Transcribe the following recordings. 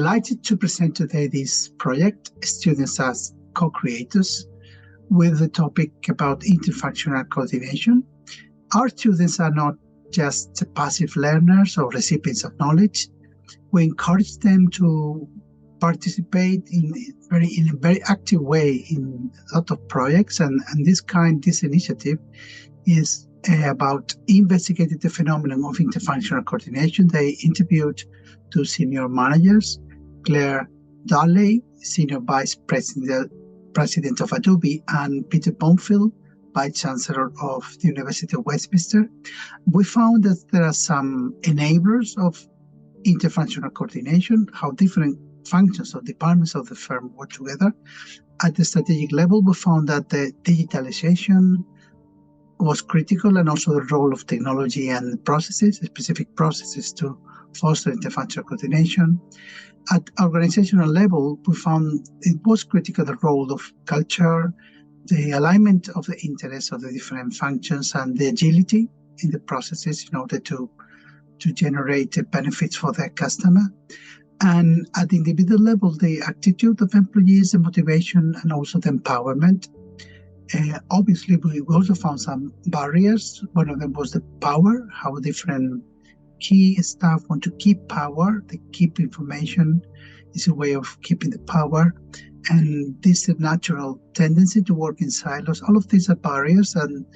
delighted to present today this project, Students as Co-Creators, with the topic about interfunctional coordination. Our students are not just passive learners or recipients of knowledge. We encourage them to participate in a very active way in a lot of projects, and this initiative is about investigating the phenomenon of interfunctional coordination. They interviewed two senior managers, Claire Darley, Senior Vice President of Adobe, and Peter Bonfield, Vice Chancellor of the University of Westminster. We found that there are some enablers of interfunctional coordination, how different functions or departments of the firm work together. At the strategic level, we found that the digitalization was critical, and also the role of technology and processes, specific processes to foster interfunctional coordination. At organizational level, we found it was critical, the role of culture, the alignment of the interests of the different functions, and the agility in the processes in order to generate benefits for their customer. And at the individual level, the attitude of employees, the motivation, and also the empowerment. Obviously, we also found some barriers. One of them was the power, how different key staff want to keep power. They keep information is a way of keeping the power. And this natural tendency to work in silos. All of these are barriers, and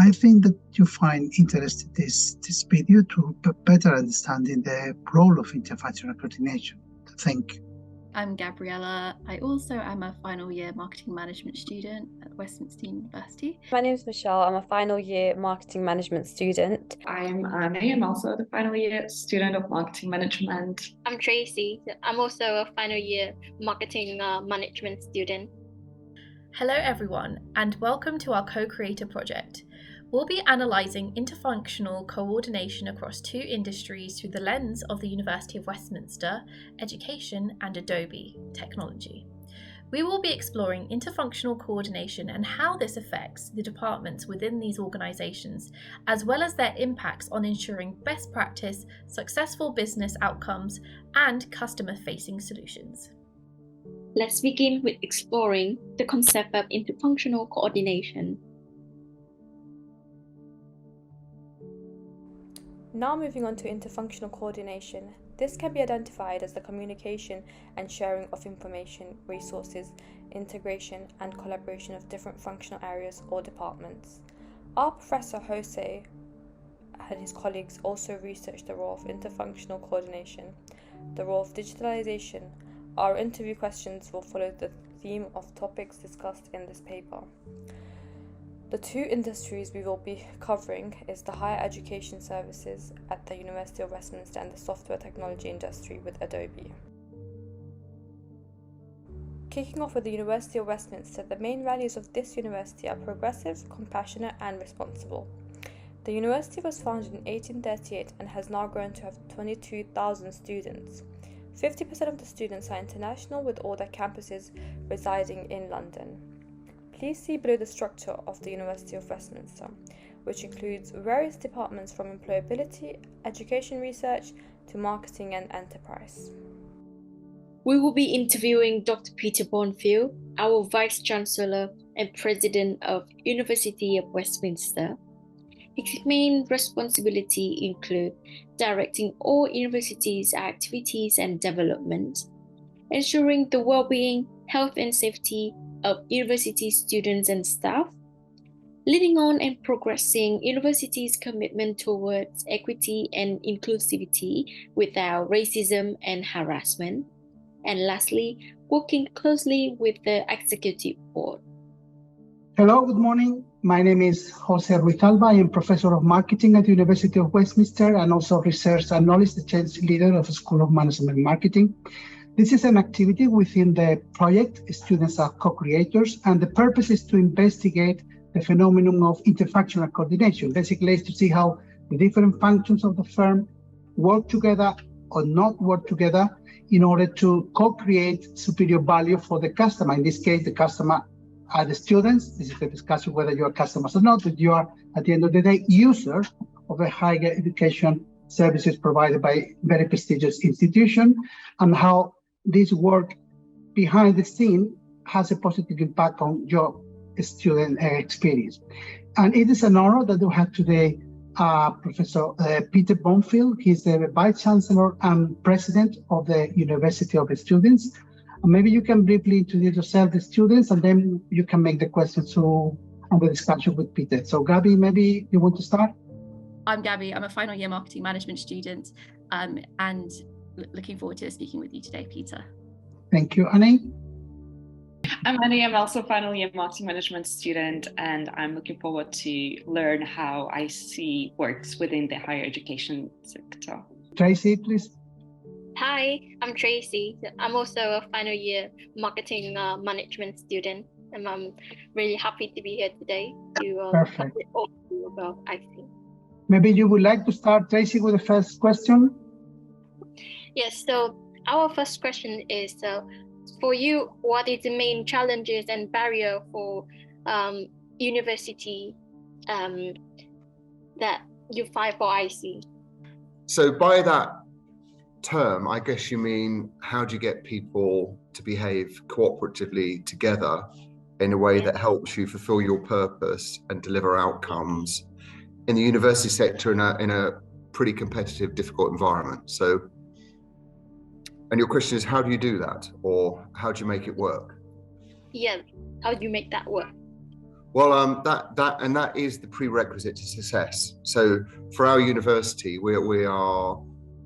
I think that you find interesting this video to better understanding the role of interfunctional coordination. Thank you. I'm Gabriella. I also am a final year marketing management student at Westminster University. My name is Michelle. I'm a final year marketing management student. I'm Annie. I'm also the final year student of marketing management. I'm Tracy. I'm also a final year marketing management student. Hello everyone, and welcome to our Co-Creator project. We'll be analysing interfunctional coordination across two industries through the lens of the University of Westminster, education, and Adobe, technology. We will be exploring interfunctional coordination and how this affects the departments within these organisations, as well as their impacts on ensuring best practice, successful business outcomes, and customer-facing solutions. Let's begin with exploring the concept of interfunctional coordination. Now moving on to interfunctional coordination. This can be identified as the communication and sharing of information, resources, integration and collaboration of different functional areas or departments. Our Professor Jose and his colleagues also researched the role of interfunctional coordination, the role of digitalization. Our interview questions will follow the theme of topics discussed in this paper. The two industries we will be covering is the higher education services at the University of Westminster and the software technology industry with Adobe. Kicking off with the University of Westminster, the main values of this university are progressive, compassionate and responsible. The university was founded in 1838 and has now grown to have 22,000 students. 50% of the students are international, with all their campuses residing in London. Please see below the structure of the University of Westminster, which includes various departments from employability, education research, to marketing and enterprise. We will be interviewing Dr. Peter Bonfield, our Vice Chancellor and President of University of Westminster. His main responsibility include directing all universities' activities and development, ensuring the well-being, health and safety of university students and staff, leading on and progressing university's commitment towards equity and inclusivity without racism and harassment, and lastly, working closely with the executive board. Hello, good morning. My name is Jose Ruiz-Alba. I am Professor of Marketing at the University of Westminster and also Research and Knowledge Exchange Leader of the School of Management and Marketing. This is an activity within the project Students are Co-Creators, and the purpose is to investigate the phenomenon of interfunctional coordination. Basically, is to see how the different functions of the firm work together or not work together in order to co-create superior value for the customer. In this case, the customer are the students. This is the discussion whether you are customers or not, but you are, at the end of the day, users of a higher education services provided by very prestigious institution, and how this work behind the scene has a positive impact on your student experience. And it is an honor that we have today Professor Peter Bonfield. He's the Vice Chancellor and President of the University of Students. Maybe you can briefly introduce yourself, the students, and then you can make the questions on the discussion with Peter. So Gabby, maybe you want to start? I'm Gabby. I'm a final year marketing management student, and looking forward to speaking with you today, Peter. Thank you. Annie? I'm Annie. I'm also a final year marketing management student, and I'm looking forward to learn how IC works within the higher education sector. Tracy, please. Hi, I'm Tracy. I'm also a final year marketing management student, and I'm really happy to be here today to Perfect. talk to you about IC. Maybe you would like to start, Tracy, with the first question? Yes, so our first question is, for you, what is the main challenges and barrier for university that you find for IC? So by that term, I guess you mean, how do you get people to behave cooperatively together in a way that helps you fulfill your purpose and deliver outcomes in the university sector in a pretty competitive, difficult environment? So, and your question is, how do you do that, or how do you make it work? Yeah, how do you make that work? Well, that is the prerequisite to success. So for our university, we are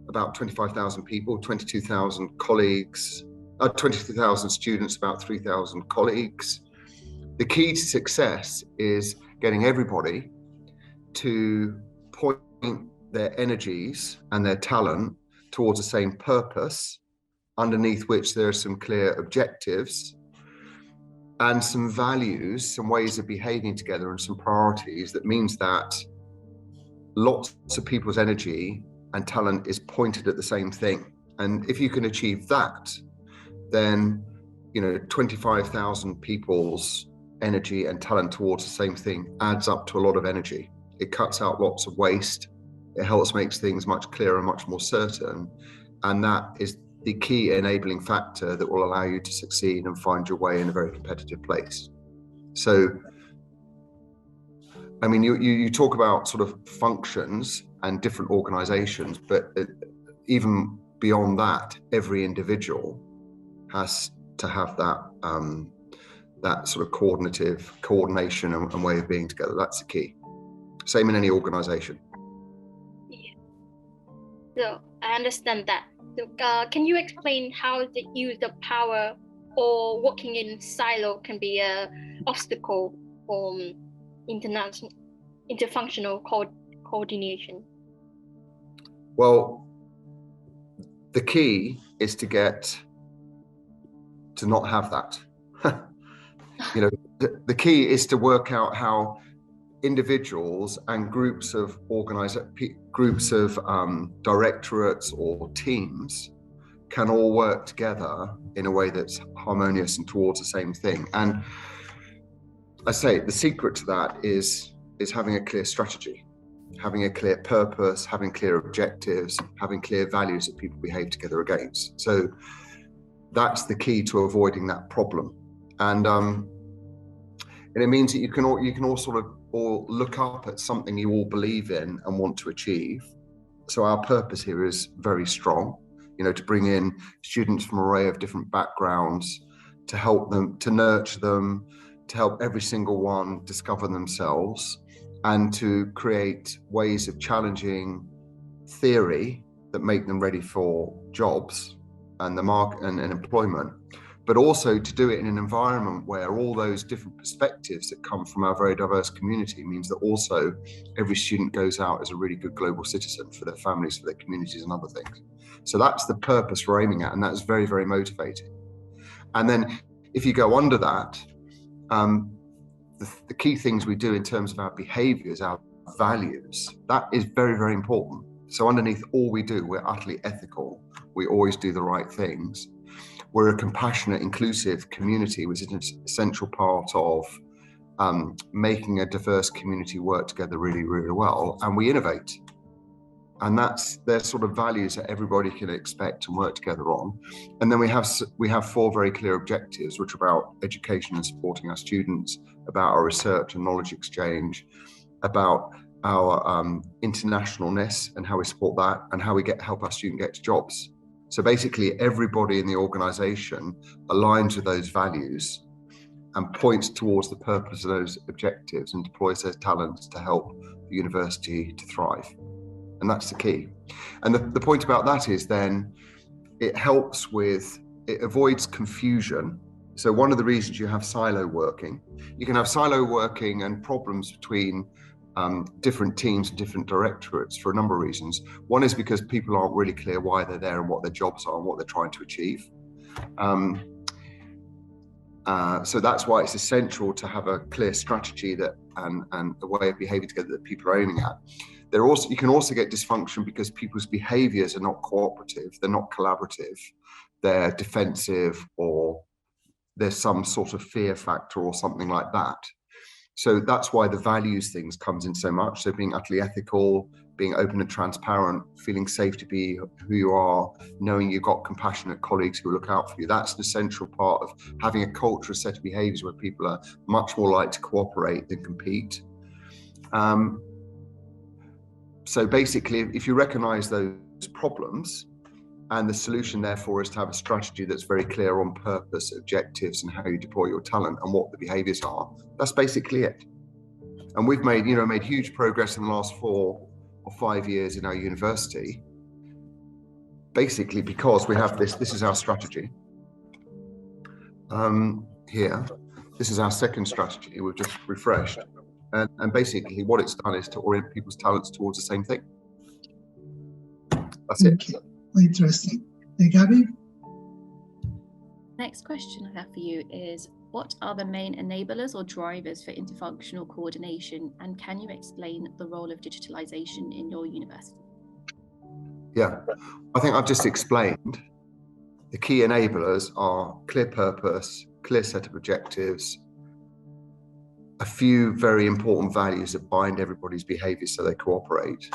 about 25,000 people, 22,000 colleagues, 22,000 students, about 3,000 colleagues. The key to success is getting everybody to point their energies and their talent towards the same purpose, underneath which there are some clear objectives and some values, some ways of behaving together, and some priorities. That means that lots of people's energy and talent is pointed at the same thing. And if you can achieve that, then 25,000 people's energy and talent towards the same thing adds up to a lot of energy. It cuts out lots of waste. It helps make things much clearer and much more certain. And that is the key enabling factor that will allow you to succeed and find your way in a very competitive place. So, I mean, you talk about sort of functions and different organizations, but even beyond that, every individual has to have that sort of coordination and way of being together. That's the key. Same in any organization. Yeah. So I understand that. So, can you explain how the use of power or working in silo can be an obstacle for interfunctional coordination? Well, the key is to not have that. The key is to work out how individuals and groups of directorates or teams can all work together in a way that's harmonious and towards the same thing. And I say the secret to that is having a clear strategy, having a clear purpose, having clear objectives, having clear values that people behave together against. So that's the key to avoiding that problem. And it means that you can all sort of look up at something you all believe in and want to achieve. So our purpose here is very strong, to bring in students from an array of different backgrounds, to help them, to nurture them, to help every single one discover themselves, and to create ways of challenging theory that make them ready for jobs and the market and employment, but also to do it in an environment where all those different perspectives that come from our very diverse community means that also every student goes out as a really good global citizen for their families, for their communities and other things. So that's the purpose we're aiming at, and that's very, very motivating. And then if you go under that, the key things we do in terms of our behaviors, our values, that is very, very important. So underneath all we do, we're utterly ethical. We always do the right things. We're a compassionate, inclusive community, which is an essential part of making a diverse community work together really, really well. And we innovate. And they're sort of values that everybody can expect and work together on. And then we have 4 very clear objectives, which are about education and supporting our students, about our research and knowledge exchange, about our internationalness and how we support that, and how we help our students get to jobs. So basically everybody in the organisation aligns with those values and points towards the purpose of those objectives and deploys their talents to help the university to thrive. And that's the key. And the point about that is then it avoids confusion. So one of the reasons you have silo working, you can have silo working and problems between different teams and different directorates for a number of reasons. One is because people aren't really clear why they're there and what their jobs are and what they're trying to achieve. So that's why it's essential to have a clear strategy and a way of behaving together that people are aiming at. You can also get dysfunction because people's behaviors are not cooperative, they're not collaborative, they're defensive, or there's some sort of fear factor or something like that. So that's why the values things comes in so much. So being utterly ethical, being open and transparent, feeling safe to be who you are, knowing you've got compassionate colleagues who will look out for you. That's an essential part of having a culture, a set of behaviours where people are much more likely to cooperate than compete. So basically, if you recognise those problems, and the solution therefore is to have a strategy that's very clear on purpose, objectives, and how you deploy your talent and what the behaviours are, that's basically it. And we've made huge progress in the last 4 or 5 years in our university, basically because we have this is our strategy. Here, this is our second strategy, we've just refreshed. And basically what it's done is to orient people's talents towards the same thing. That's it. Interesting. Hey, Gabby? Next question I have for you is, what are the main enablers or drivers for interfunctional coordination, and can you explain the role of digitalization in your university? Yeah, I think I've just explained. The key enablers are clear purpose, clear set of objectives, a few very important values that bind everybody's behaviour so they cooperate.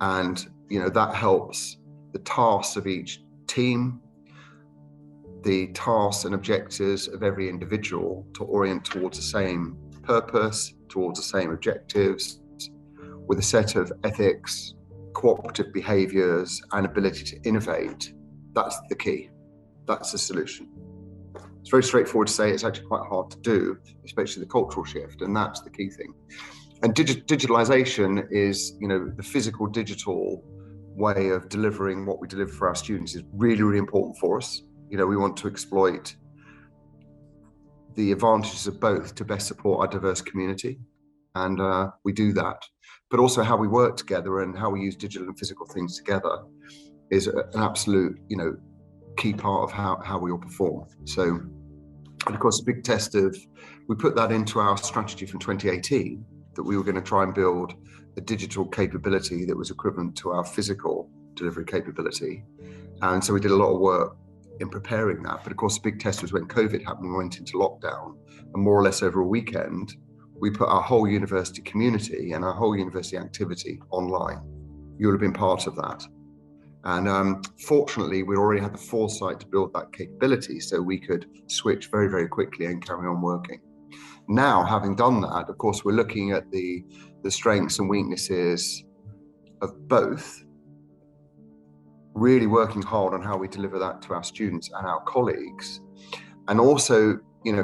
And, that helps the tasks of each team, the tasks and objectives of every individual to orient towards the same purpose, towards the same objectives, with a set of ethics, cooperative behaviours, and ability to innovate. That's the key. That's the solution. It's very straightforward to say, it's actually quite hard to do, especially the cultural shift, and that's the key thing. And digitalization is, the physical digital way of delivering what we deliver for our students is really, really important for us. We want to exploit the advantages of both to best support our diverse community. And we do that. But also how we work together and how we use digital and physical things together is an absolute, key part of how we all perform. So, and of course, a big test we put that into our strategy from 2018, that we were going to try and build a digital capability that was equivalent to our physical delivery capability. And so we did a lot of work in preparing that. But of course, the big test was when COVID happened, we went into lockdown, and more or less over a weekend, we put our whole university community and our whole university activity online. You would have been part of that. And fortunately, we already had the foresight to build that capability so we could switch very, very quickly and carry on working. Now, having done that, of course, we're looking at the strengths and weaknesses of both, really working hard on how we deliver that to our students and our colleagues, and also,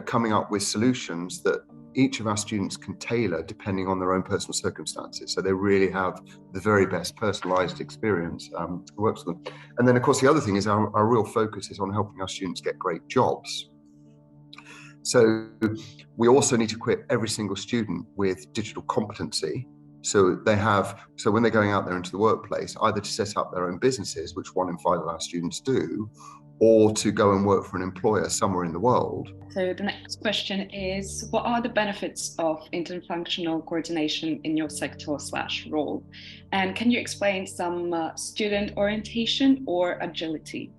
coming up with solutions that each of our students can tailor depending on their own personal circumstances. So they really have the very best personalized experience that works for them. And then, of course, the other thing is our real focus is on helping our students get great jobs. So we also need to equip every single student with digital competency. So when they're going out there into the workplace, either to set up their own businesses, which 1 in 5 of our students do, or to go and work for an employer somewhere in the world. So the next question is, what are the benefits of interfunctional coordination in your sector/role? And can you explain some student orientation or agility?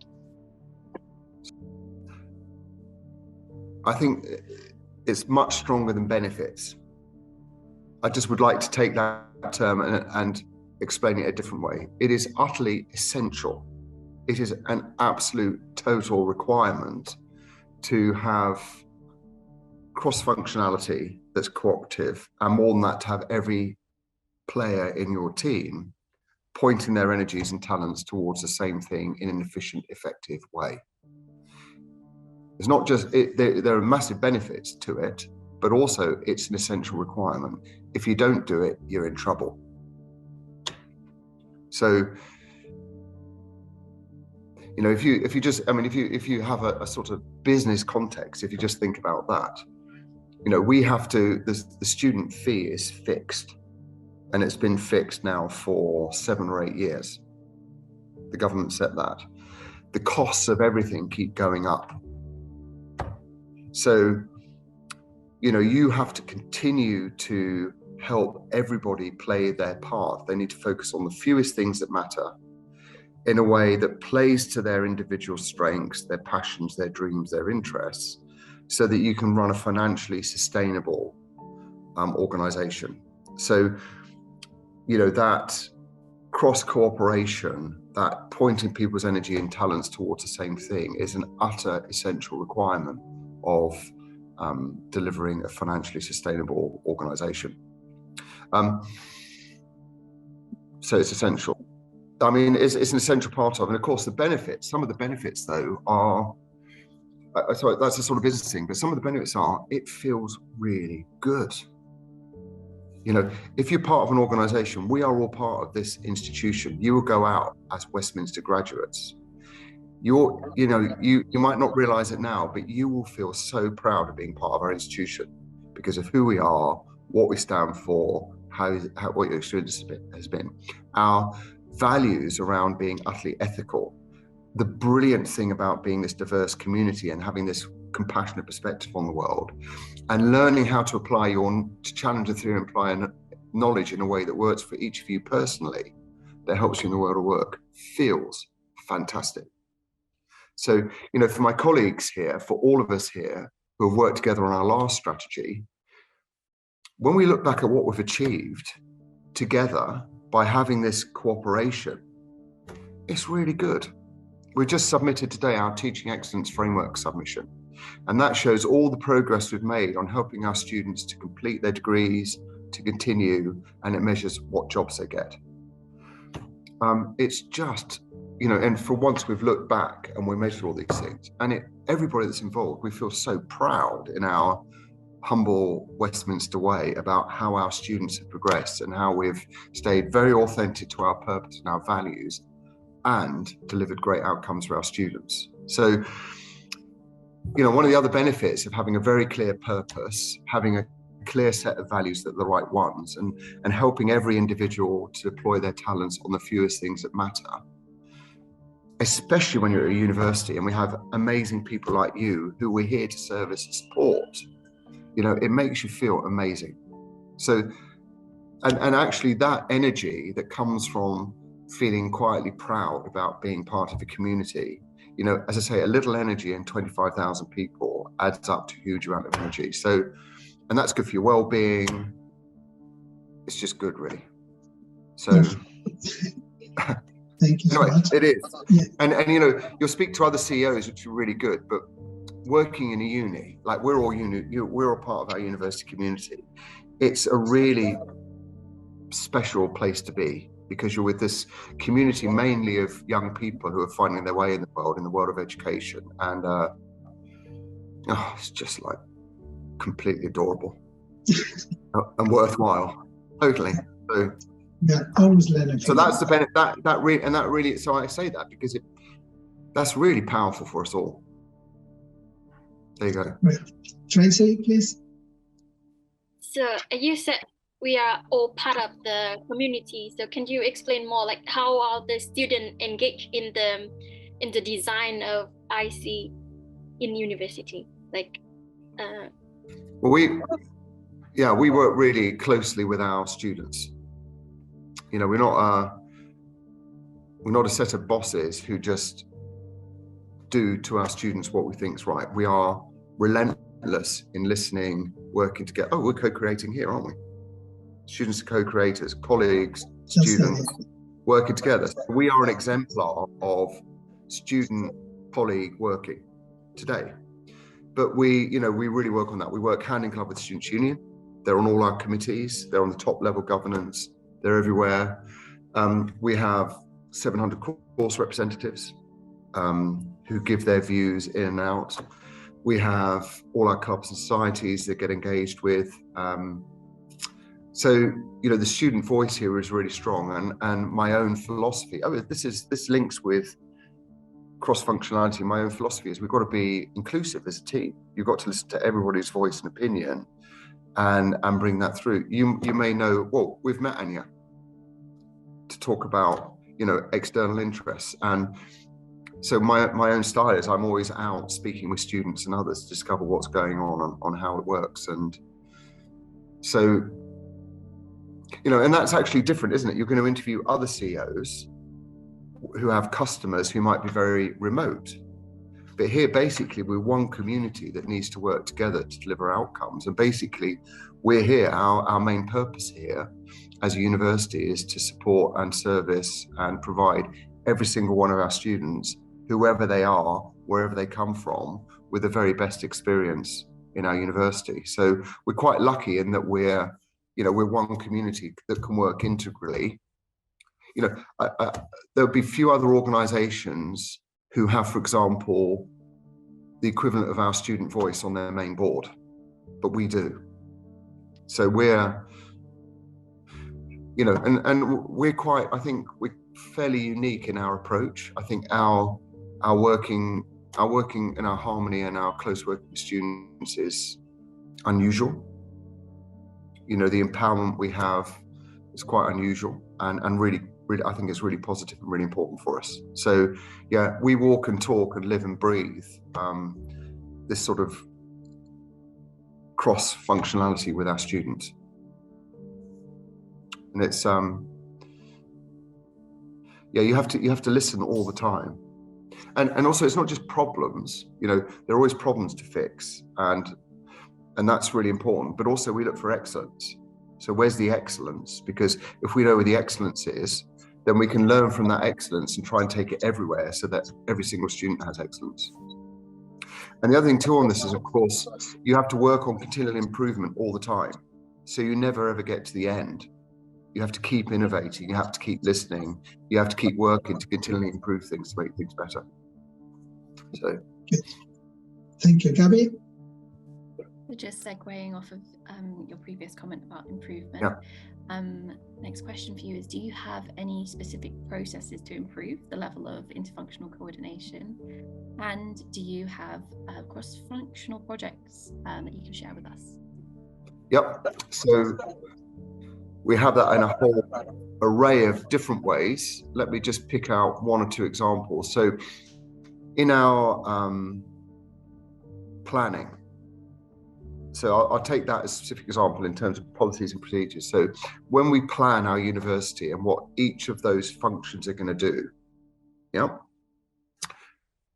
I think it's much stronger than benefits. I just would like to take that term and explain it a different way. It is utterly essential. It is an absolute total requirement to have cross-functionality that's cooperative, and more than that, to have every player in your team pointing their energies and talents towards the same thing in an efficient, effective way. It's not just, there are massive benefits to it, but also it's an essential requirement. If you don't do it, you're in trouble. So, you know, if you just, I mean, if you have a sort of business context, if you just think about that, you know, we have to, the student fee is fixed, and it's been fixed now for 7 or 8 years. The government set that. The costs of everything keep going up. So, you know, you have to continue to help everybody play their part. They need to focus on the fewest things that matter in a way that plays to their individual strengths, their passions, their dreams, their interests, so that you can run a financially sustainable organization. So, you know, that cross-cooperation, that pointing people's energy and talents towards the same thing is an utter essential requirement of delivering a financially sustainable organization. So it's essential. I mean, it's an essential part of, and of course the benefits, some of the benefits though are, sorry, that's a sort of business thing, but some of the benefits are, it feels really good. You know, if you're part of an organization, we are all part of this institution. You will go out as Westminster graduates. You might not realize it now, but you will feel so proud of being part of our institution because of who we are, what we stand for, what your experience has been. Our values around being utterly ethical. The brilliant thing about being this diverse community and having this compassionate perspective on the world, and learning how to apply to challenge the theory and apply knowledge in a way that works for each of you personally, that helps you in the world of work, feels fantastic. So, you know, for my colleagues here, for all of us here who have worked together on our last strategy, when we look back at what we've achieved together by having this cooperation, it's really good. We just submitted today our Teaching Excellence Framework submission, and that shows all the progress we've made on helping our students to complete their degrees, to continue, and it measures what jobs they get. It's just, you know, and for once we've looked back and we measured all these things, and everybody that's involved, we feel so proud in our humble Westminster way about how our students have progressed and how we've stayed very authentic to our purpose and our values and delivered great outcomes for our students. So, you know, one of the other benefits of having a very clear purpose, having a clear set of values that are the right ones, and helping every individual to deploy their talents on the fewest things that matter, especially when you're at a university and we have amazing people like you who we're here to serve as support, you know, it makes you feel amazing. So, and actually that energy that comes from feeling quietly proud about being part of a community, you know, as I say, a little energy in 25,000 people adds up to a huge amount of energy. So, and that's good for your well-being. It's just good, really. So, thank you so anyway, much. it is. Yeah. And you know, you'll speak to other CEOs, which are really good, but working in a uni, like we're all part of our university community. It's a really special place to be because you're with this community mainly of young people who are finding their way in the world of education. And it's just like completely adorable and worthwhile. Totally. So, yeah, always learning. So that's the benefit that really, so I say that because that's really powerful for us all. There you go. Tracy, please. So you said we are all part of the community. So can you explain more, like how are the students engaged in the design of IC in university? Like, well, we work really closely with our students. You know, we're not a set of bosses who just do to our students what we think is right. We are relentless in listening, working together. Oh, we're co-creating here, aren't we? Students are co-creators, colleagues, students working together. So we are an exemplar of student colleague working today. But we really work on that. We work hand in glove with the Students' Union. They're on all our committees. They're on the top level governance. They're everywhere. We have 700 course representatives who give their views in and out. We have all our clubs and societies that get engaged with. So, the student voice here is really strong, and my own philosophy, this links with cross-functionality. My own philosophy is we've got to be inclusive as a team. You've got to listen to everybody's voice and opinion and bring that through. You may know, well, we've met Anya to talk about, external interests. And so my own style is I'm always out speaking with students and others to discover what's going on how it works. And so, and that's actually different, isn't it? You're going to interview other CEOs who have customers who might be very remote. But here, basically, we're one community that needs to work together to deliver outcomes. And basically, we're here, our main purpose here as a university is to support and service and provide every single one of our students, whoever they are, wherever they come from, with the very best experience in our university. So we're quite lucky in that we're one community that can work integrally. There'll be few other organizations who have, for example, the equivalent of our student voice on their main board, but we do. So we're, and we're quite, I think we're fairly unique in our approach. I think our working and our harmony and our close working with students is unusual. The empowerment we have is quite unusual and really, I think it's really positive and really important for us. So yeah, we walk and talk and live and breathe this sort of cross functionality with our students. And it's you have to listen all the time. And also it's not just problems, there are always problems to fix, and that's really important, but also we look for excellence. So where's the excellence? Because if we know where the excellence is, then we can learn from that excellence and try and take it everywhere so that every single student has excellence. And the other thing too on this is, of course, you have to work on continual improvement all the time. So you never ever get to the end. You have to keep innovating, you have to keep listening, you have to keep working to continually improve things, to make things better. So. Thank you, Gabby. Just segueing off of your previous comment about improvement. Yeah. Next question for you is, do you have any specific processes to improve the level of interfunctional coordination? And do you have cross-functional projects that you can share with us? Yep. So we have that in a whole array of different ways. Let me just pick out one or two examples. So in our planning, so I'll take that as a specific example in terms of policies and procedures. So when we plan our university and what each of those functions are going to do,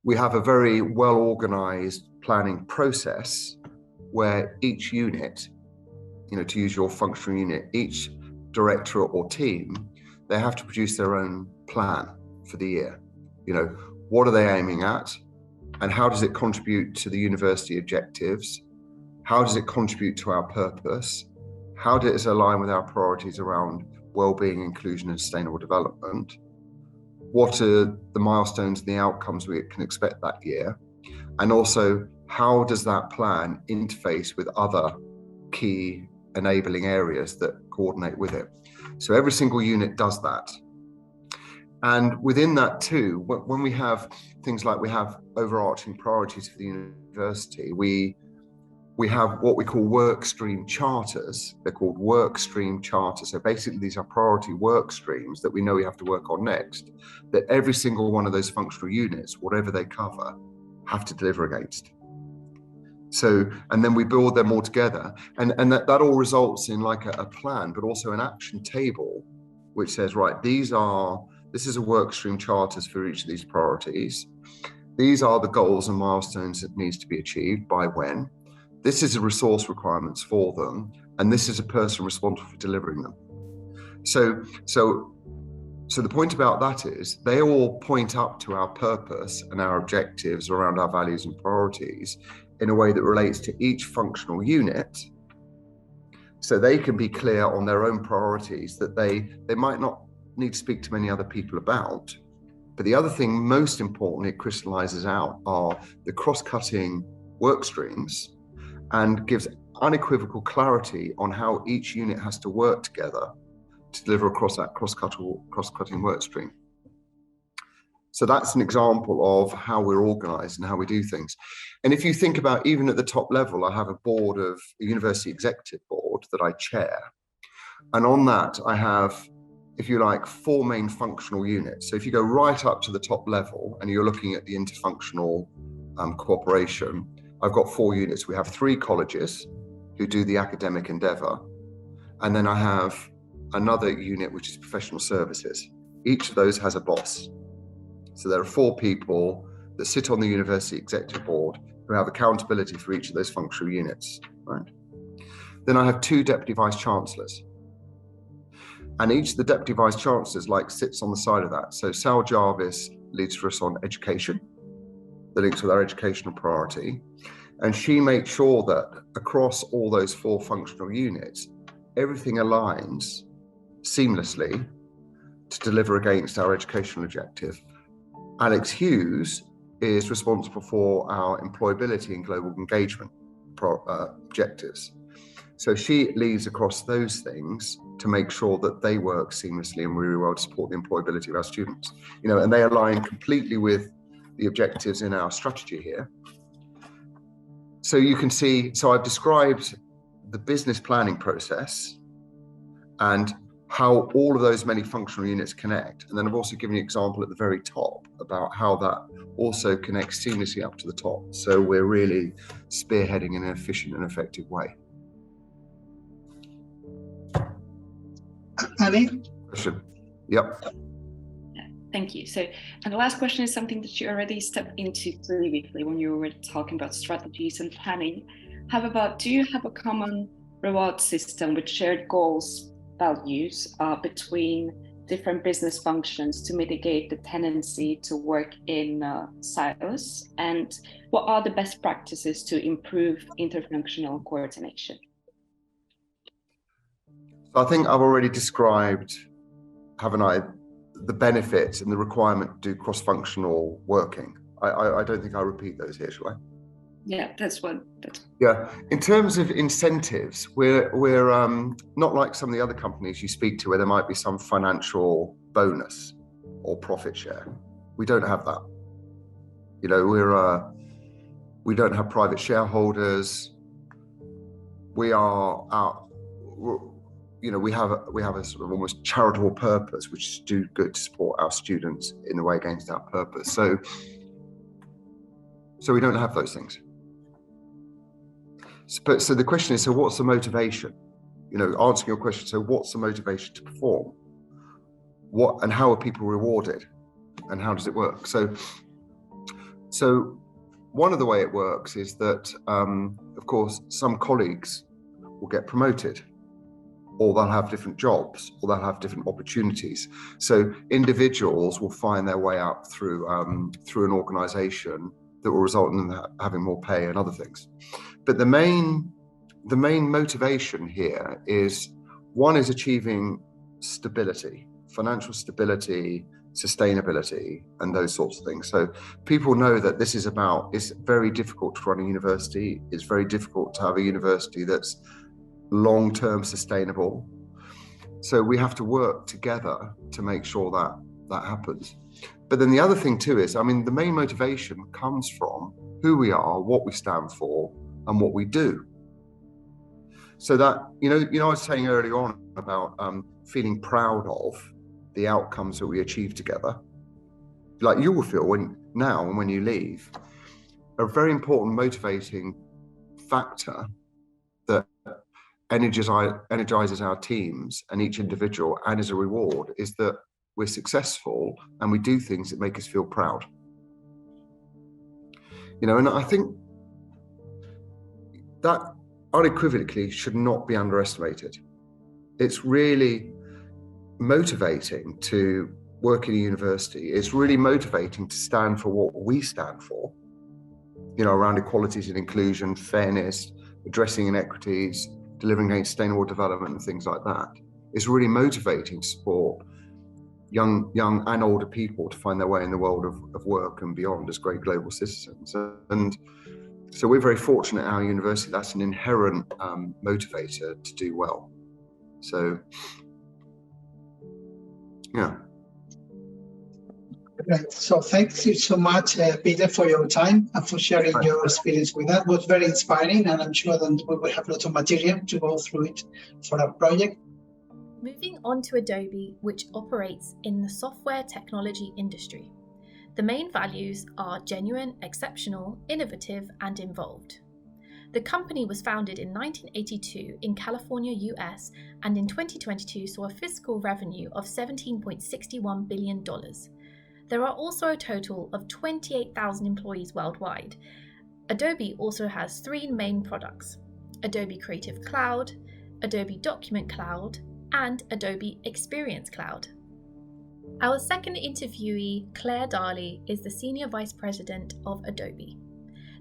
we have a very well organized planning process where each unit, to use your functional unit, each directorate or team, they have to produce their own plan for the year. What are they aiming at, and how does it contribute to the university objectives? How does it contribute to our purpose? How does it align with our priorities around well-being, inclusion, and sustainable development? What are the milestones and the outcomes we can expect that year? And also, how does that plan interface with other key enabling areas that coordinate with it? So every single unit does that. And within that too, when we have things like we have overarching priorities for the university, we have what we call work stream charters. They're called work stream charters. So basically these are priority work streams that we know we have to work on next, that every single one of those functional units, whatever they cover, have to deliver against. So, and then we build them all together, and that all results in like a plan, but also an action table, which says, right, this is a work stream charters for each of these priorities. These are the goals and milestones that needs to be achieved by when. This is the resource requirements for them, and this is a person responsible for delivering them. So the point about that is they all point up to our purpose and our objectives around our values and priorities in a way that relates to each functional unit, so they can be clear on their own priorities that they might not need to speak to many other people about. But the other thing, most importantly, it crystallizes out are the cross-cutting work streams and gives unequivocal clarity on how each unit has to work together to deliver across that cross-cutting work stream. So that's an example of how we're organized and how we do things. And if you think about, even at the top level, I have a board of a university executive board that I chair. And on that, I have, if you like, 4 main functional units. So if you go right up to the top level and you're looking at the interfunctional cooperation, I've got 4 units. We have 3 colleges who do the academic endeavor. And then I have another unit, which is professional services. Each of those has a boss. So there are 4 people that sit on the university executive board who have accountability for each of those functional units, right? Then I have 2 deputy vice chancellors. And each of the deputy vice chancellors sits on the side of that. So Sal Jarvis leads for us on education, that links with our educational priority. And she makes sure that across all those 4 functional units, everything aligns seamlessly to deliver against our educational objective. Alex Hughes is responsible for our employability and global engagement objectives. So she leads across those things to make sure that they work seamlessly and really well to support the employability of our students. And they align completely with the objectives in our strategy here. So you can see, so I've described the business planning process and how all of those many functional units connect. And then I've also given you an example at the very top about how that also connects seamlessly up to the top. So we're really spearheading in an efficient and effective way. Annie? Question? Yep. Thank you. So, and the last question is something that you already stepped into previously when you were talking about strategies and planning. How about, do you have a common reward system with shared goals, values between different business functions to mitigate the tendency to work in silos? And what are the best practices to improve interfunctional coordination? I think I've already described, haven't I, the benefits and the requirement to do cross-functional working. I don't think I'll repeat those here, shall I? Yeah, that's one. Yeah, in terms of incentives, we're not like some of the other companies you speak to where there might be some financial bonus or profit share. We don't have that. We don't have private shareholders. We are out. We have a sort of almost charitable purpose, which is to do good to support our students in the way against that purpose. So we don't have those things. So the question is, so what's the motivation? Answering your question, so what's the motivation to perform? What and how are people rewarded? And how does it work? So one of the way it works is that, of course, some colleagues will get promoted, or they'll have different jobs, or they'll have different opportunities. So individuals will find their way up through an organization that will result in them having more pay and other things. But the main motivation here is, one is achieving stability, financial stability, sustainability, and those sorts of things. So people know that this is it's very difficult to run a university. It's very difficult to have a university that's long-term sustainable. So we have to work together to make sure that happens. But then the other thing too is, the main motivation comes from who we are, what we stand for, and what we do. So that, I was saying earlier on about feeling proud of the outcomes that we achieve together. Like you will feel when you leave, a very important motivating factor that energizes our teams and each individual, and as a reward, is that we're successful and we do things that make us feel proud. And I think that unequivocally should not be underestimated. It's really, motivating to work in a university. It's really motivating to stand for what we stand for, around equalities and inclusion, fairness, addressing inequities, delivering sustainable development and things like that. It's really motivating to support young and older people to find their way in the world of work and beyond as great global citizens. And so we're very fortunate at our university. That's an inherent motivator to do well. So, yeah. Right. So thank you so much, Peter, for your time and for sharing your experience with us. It was very inspiring, and I'm sure that we will have lots of material to go through it for our project. Moving on to Adobe, which operates in the software technology industry. The main values are genuine, exceptional, innovative, and involved. The company was founded in 1982 in California, US, and in 2022 saw a fiscal revenue of $17.61 billion. There are also a total of 28,000 employees worldwide. Adobe also has 3 main products: Adobe Creative Cloud, Adobe Document Cloud, and Adobe Experience Cloud. Our second interviewee, Claire Darley, is the Senior Vice President of Adobe.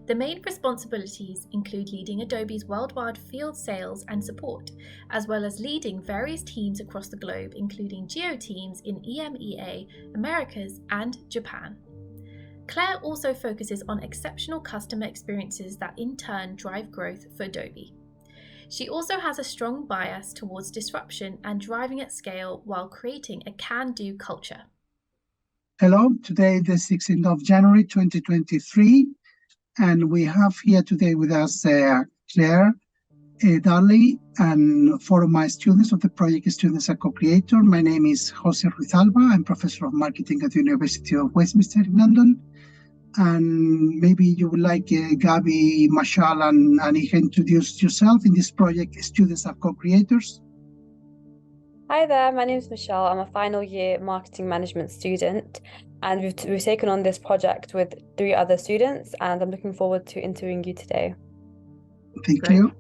The main responsibilities include leading Adobe's worldwide field sales and support, as well as leading various teams across the globe, including geo teams in EMEA, Americas, and Japan. Claire also focuses on exceptional customer experiences that in turn drive growth for Adobe. She also has a strong bias towards disruption and driving at scale while creating a can-do culture. Hello, today the 16th of January 2023, and we have here today with us Claire Darley and 4 of my students of the project students at Cocreators. My name is Jose Ruizalba. I'm Professor of Marketing at the University of Westminster in London. And maybe you would like Gabi, Mashal, and Anika introduce yourself in this project, Students at Cocreators. Hi there, my name is Michelle. I'm a final year marketing management student, and we've taken on this project with 3 other students, and I'm looking forward to interviewing you today. Thank you.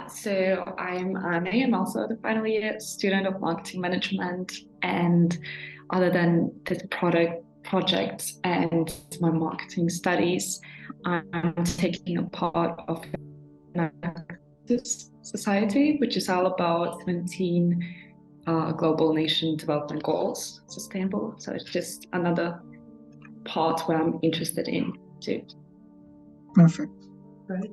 So I'm Annie. I'm also the final year student of marketing management, and other than this project and my marketing studies, I'm taking a part of this society, which is all about 17 global nation development goals, sustainable. So it's just another part where I'm interested in too. Perfect. Right.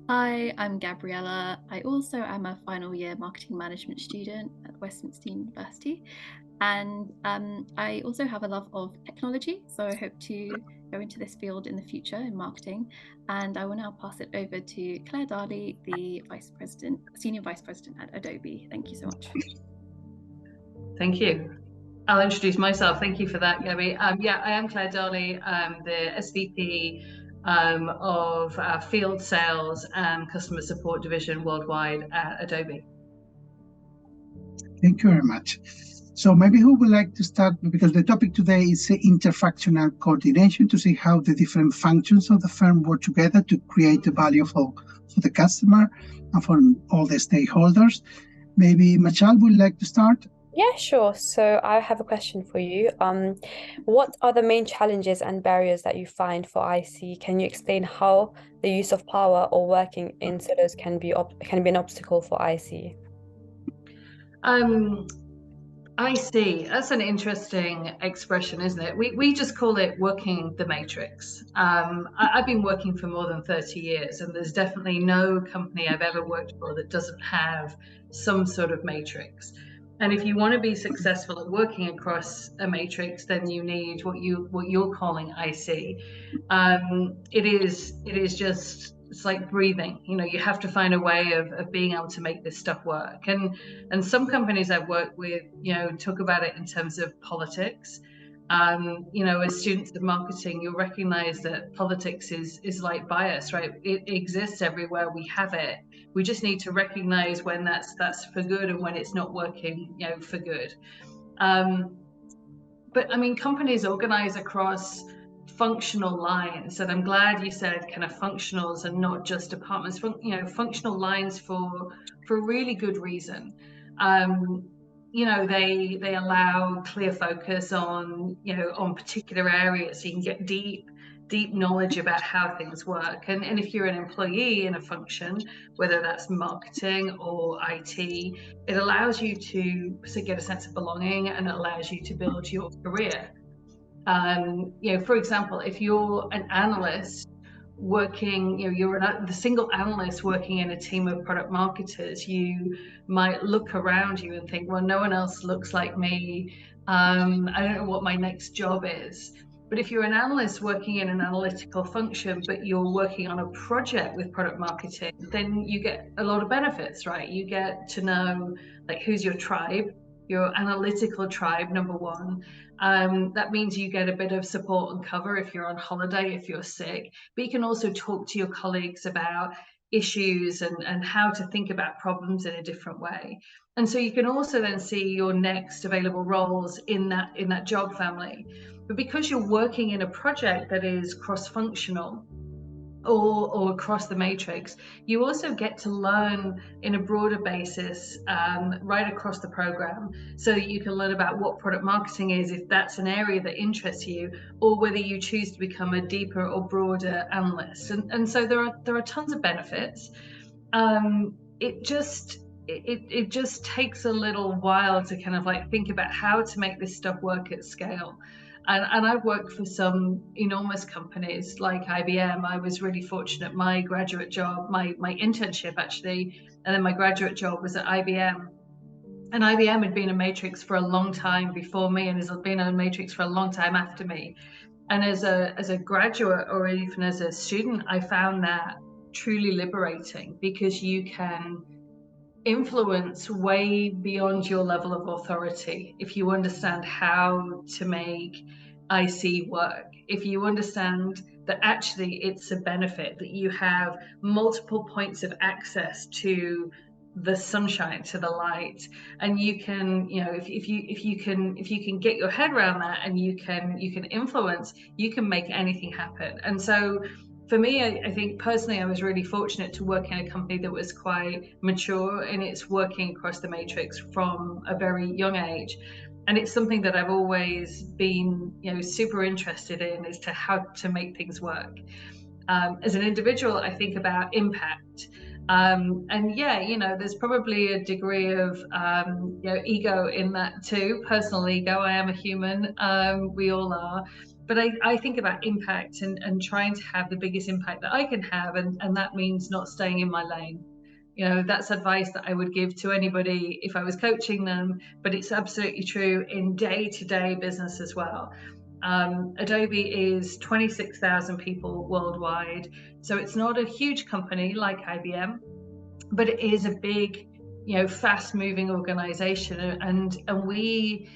Hi, I'm Gabriella. I also am a final year marketing management student at Westminster University, and I also have a love of technology, so I hope to go into this field in the future in marketing. And I will now pass it over to Claire Darley, the Senior Vice President at Adobe. Thank you so much. Thank you. I'll introduce myself. Thank you for that, Gabby. Yeah, I am Claire Darley. I'm the SVP of Field Sales and Customer Support Division worldwide at Adobe. Thank you very much. So maybe who would like to start, because the topic today is interfunctional coordination, to see how the different functions of the firm work together to create the value for the customer and for all the stakeholders. Maybe Machal would like to start. Yeah, sure. So I have a question for you. What are the main challenges and barriers that you find for IC? Can you explain how the use of power or working in silos can be an obstacle for IC? IC, that's an interesting expression, isn't it? We just call it working the matrix. I've been working for more than 30 years, and there's definitely no company I've ever worked for that doesn't have some sort of matrix. And if you want to be successful at working across a matrix, then you need what you're calling IC. It is just, it's like breathing. You have to find a way of being able to make this stuff work. And some companies I've worked with, talk about it in terms of politics. As students of marketing, you'll recognize that politics is like bias, right? It exists everywhere. We have it. We just need to recognize when that's for good and when it's not working, for good. But I mean, companies organize across functional lines, and I'm glad you said kind of functionals and not just departments. Functional lines for really good reason. They allow clear focus on particular areas, so you can get deep knowledge about how things work. And if you're an employee in a function, whether that's marketing or IT, it allows you to get a sense of belonging, and it allows you to build your career. For example, if you're an analyst working, you're the single analyst working in a team of product marketers, you might look around you and think, well, no one else looks like me. I don't know what my next job is. But if you're an analyst working in an analytical function, but you're working on a project with product marketing, then you get a lot of benefits, right? You get to know who's your tribe, your analytical tribe, number one. That means you get a bit of support and cover if you're on holiday, if you're sick, but you can also talk to your colleagues about issues and how to think about problems in a different way. And so you can also then see your next available roles in that job family. But because you're working in a project that is cross-functional or across the matrix, you also get to learn in a broader basis right across the program, so that you can learn about what product marketing is, if that's an area that interests you, or whether you choose to become a deeper or broader analyst. And so there are tons of benefits. It just takes a little while to kind of think about how to make this stuff work at scale. And I've worked for some enormous companies like IBM. I was really fortunate. My graduate job, my internship actually, and then my graduate job was at IBM. And IBM had been a matrix for a long time before me, and has been a matrix for a long time after me. And as a graduate, or even as a student, I found that truly liberating, because you can influence way beyond your level of authority if you understand how to make IC work. If you understand that actually it's a benefit, that you have multiple points of access to the sunshine, to the light, and you can, if you can get your head around that, and you can influence, you can make anything happen. And so for me, I think personally, I was really fortunate to work in a company that was quite mature in its working across the matrix from a very young age. And it's something that I've always been, super interested in, as to how to make things work. As an individual, I think about impact. And yeah, there's probably a degree of, ego in that too, personal ego. I am a human, we all are. But I think about impact and trying to have the biggest impact that I can have. And that means not staying in my lane. That's advice that I would give to anybody if I was coaching them, but it's absolutely true in day-to-day business as well. Adobe is 26,000 people worldwide. So it's not a huge company like IBM, but it is a big, fast-moving organization. And we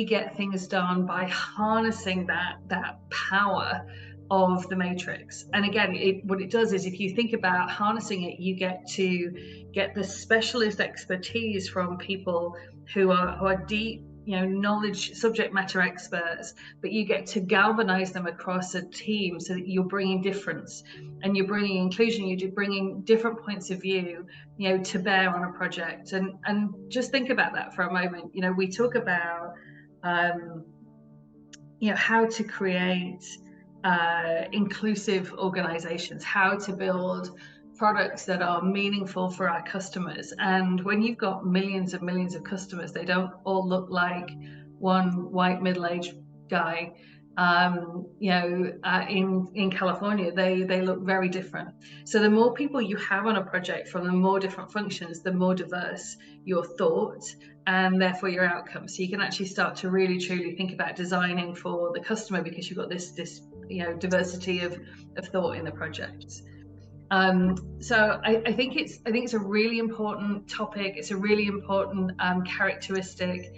get things done by harnessing that power of the matrix. And again, what it does is, if you think about harnessing it, you get to get the specialist expertise from people who are deep, knowledge, subject matter experts, but you get to galvanize them across a team, so that you're bringing difference and you're bringing inclusion, you're bringing different points of view, to bear on a project. And just think about that for a moment. We talk about how to create inclusive organizations, how to build products that are meaningful for our customers. And when you've got millions of customers, they don't all look like one white middle-aged guy. In California, they look very different. So the more people you have on a project from the more different functions, the more diverse your thoughts, and therefore your outcomes. So you can actually start to really truly think about designing for the customer, because you've got this diversity of thought in the project. So I think it's a really important topic. It's a really important characteristic.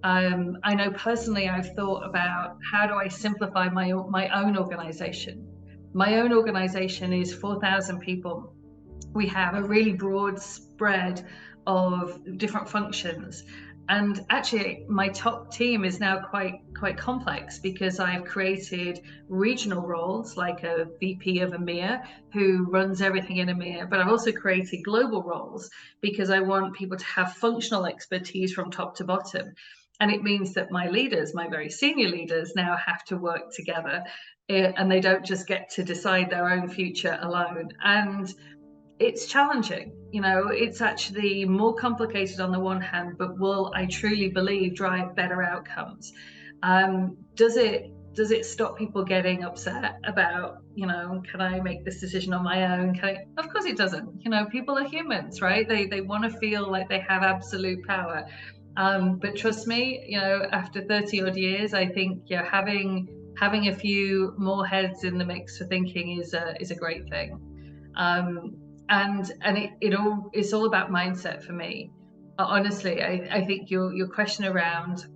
I know personally, I've thought about, how do I simplify my own organization? My own organization is 4,000 people. We have a really broad spread of different functions. And actually, my top team is now quite complex, because I've created regional roles like a VP of EMEA who runs everything in EMEA, but I've also created global roles because I want people to have functional expertise from top to bottom. And it means that my leaders, my very senior leaders, now have to work together, and they don't just get to decide their own future alone. And it's challenging. It's actually more complicated on the one hand, but will, I truly believe, drive better outcomes. Does it stop people getting upset about, can I make this decision on my own? Of course it doesn't. People are humans, right? They want to feel like they have absolute power. But trust me, after 30 odd years, I think having a few more heads in the mix for thinking is a great thing. And it's all about mindset for me. Honestly, I think your question around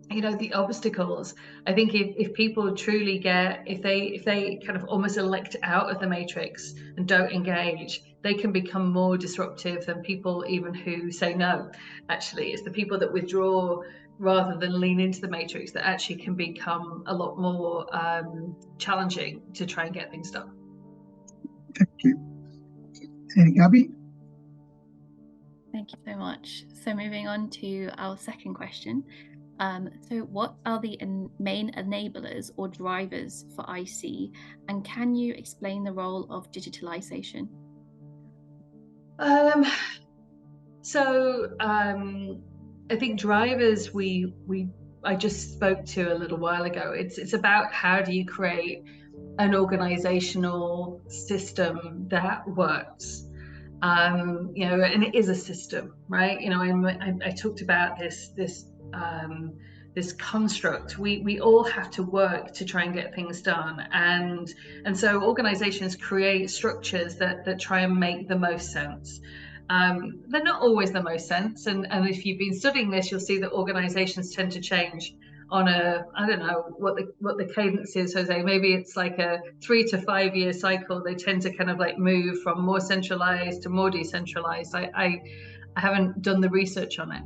the obstacles, I think if people truly if they kind of almost elect out of the matrix and don't engage, they can become more disruptive than people even who say no. Actually, it's the people that withdraw rather than lean into the matrix that actually can become a lot more challenging to try and get things done. Thank you. And Gabby? Thank you so much. So moving on to our second question. So what are the main enablers or drivers for IC, and can you explain the role of digitalization? I think drivers I just spoke to a little while ago. It's about how do you create an organizational system that works. And it is a system, right? I talked about this construct. We all have to work to try and get things done, and so organizations create structures that try and make the most sense. They're not always the most sense, and if you've been studying this, you'll see that organizations tend to change on I don't know what the cadence is, Jose. Maybe it's like a 3 to 5 year cycle. They tend to kind of like move from more centralized to more decentralized. I haven't done the research on it.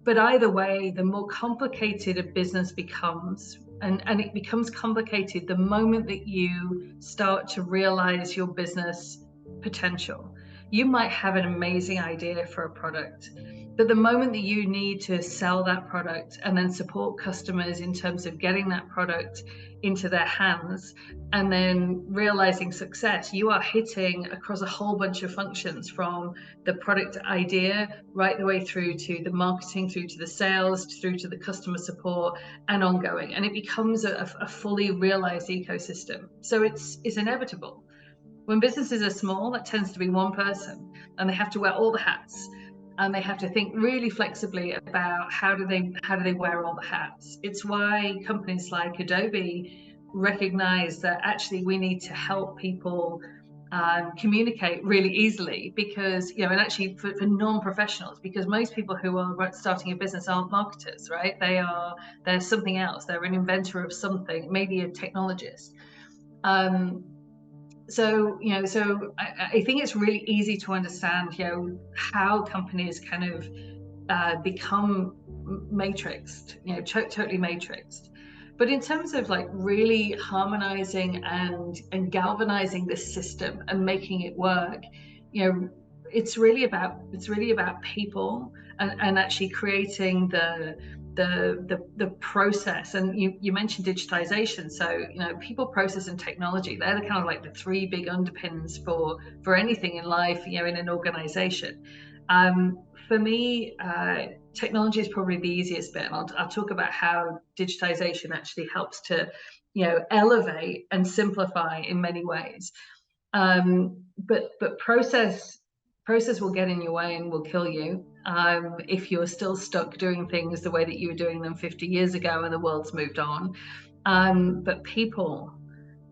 But either way, the more complicated a business becomes, and it becomes complicated the moment that you start to realize your business potential. You might have an amazing idea for a product, but the moment that you need to sell that product and then support customers in terms of getting that product into their hands and then realizing success, you are hitting across a whole bunch of functions, from the product idea right the way through to the marketing, through to the sales, through to the customer support, and ongoing. And it becomes a fully realized ecosystem. So it's inevitable. When businesses are small, that tends to be one person, and they have to wear all the hats, and they have to think really flexibly about how do they wear all the hats. It's why companies like Adobe recognize that actually we need to help people communicate really easily, because and actually for non-professionals, because most people who are starting a business aren't marketers, right? They're something else. They're an inventor of something, maybe a technologist. So I think it's really easy to understand how companies kind of become matrixed, totally matrixed. But in terms of like really harmonizing and galvanizing this system and making it work, it's really about people and actually creating the process. And you mentioned digitization, so people, process, and technology, they're the kind of like the three big underpins for anything in life, in an organization. For me, technology is probably the easiest bit, and I'll talk about how digitization actually helps to elevate and simplify in many ways. But process will get in your way and will kill you if you're still stuck doing things the way that you were doing them 50 years ago and the world's moved on. But people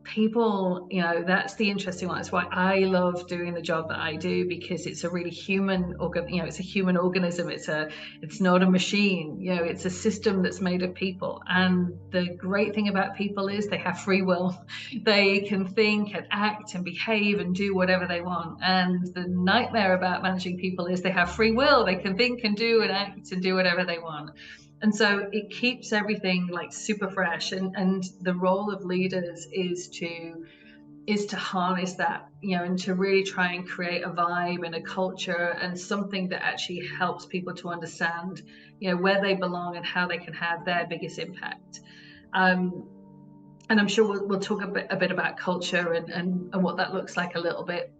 people, that's the interesting one. That's why I love doing the job that I do, because it's a really human it's a human organism. It's not a machine. It's a system that's made of people. And the great thing about people is they have free will. They can think and act and behave and do whatever they want. And the nightmare about managing people is they have free will. They can think and do and act and do whatever they want. And so it keeps everything like super fresh. And the role of leaders is to harness that, and to really try and create a vibe and a culture and something that actually helps people to understand, where they belong and how they can have their biggest impact. And I'm sure we'll talk a bit about culture and what that looks like a little bit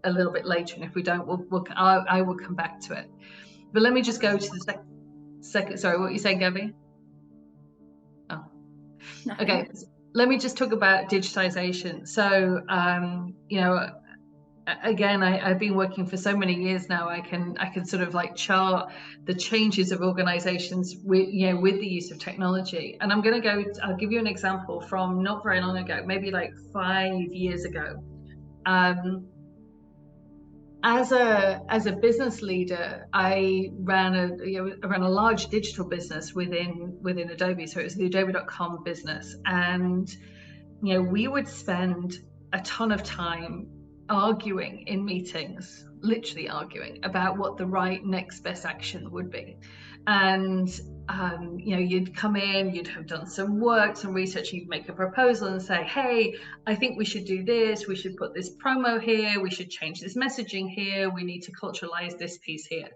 later. And if we don't, I will come back to it. But let me just go to the second. Sorry, what were you saying, Gabby? Oh, Nothing. Okay. Let me just talk about digitization. So, again, I've been working for so many years now. I can sort of like chart the changes of organizations with the use of technology. And I'll give you an example from not very long ago, maybe like 5 years ago. As a business leader, I ran a large digital business within Adobe. So it was the Adobe.com business, and we would spend a ton of time arguing in meetings, literally arguing about what the right next best action would be. And you'd come in, you'd have done some work, some research, you'd make a proposal and say, hey, I think we should do this, we should put this promo here, we should change this messaging here, we need to culturalize this piece here.